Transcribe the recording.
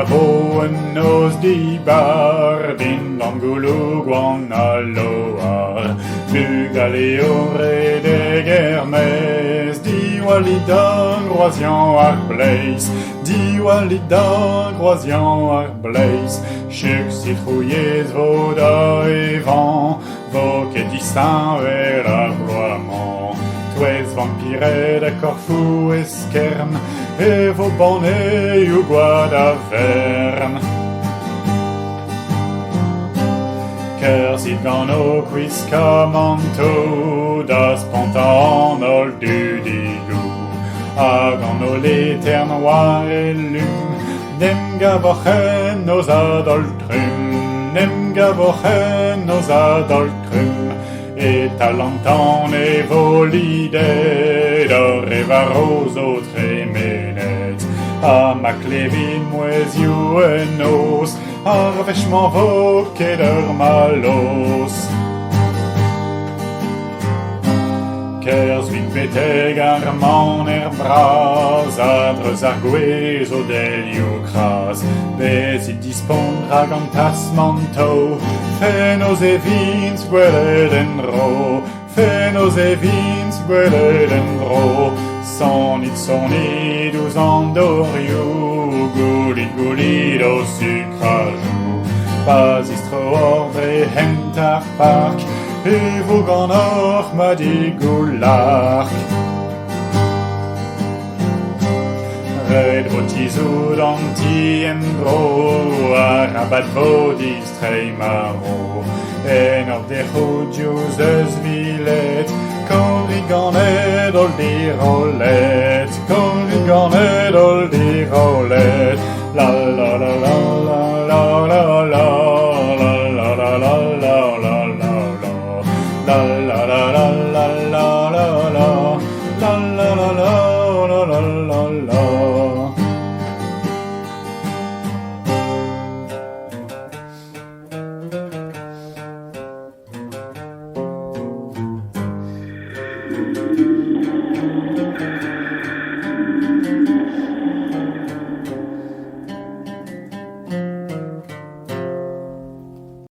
Fenoz dibar, Dindan, gouloù, gwan, a loar. Bugale redek er-maez, Diwallit groaziañ bleiz. Diwallit groaziañ bleiz. Chug, sitrouilhez, voda evañ, vo ket disheñvel a bloaz-mañ. Nozvezh vampiret a korfoù-eskern, vo banne gwad a-vern. Kersit ganeoc'h wiska manto, das panta an du digou. Hag an er-maez e lum, nem gavoc'h oz a-daol-trumm, nem gavoc'h oz a-daol-trumm. E-tal an evolidet, evañ er-maez. Ma klevin moezioù Fenoz, wech-mañ vo ket er-maez. Kerzhit beteg ar-mañ er-braz, a-dreuz ar gwez o delioù kras. Bezit dispont rag an tas-manto, Fenoz vins gwelet en-dro, Fenoz vins gwelet en-dro. Sonit ouz an dorioù, goulit o sukrajou. Pa zistrooc'h hent ar park, vo ganeoc'h ma digoulark. Red vo tizout an en-dro, arabat vo distreiñ maro. En dec'hout diouzh vilet, korriganet ol dirolet, korriganet ol dirolet. La la la la la.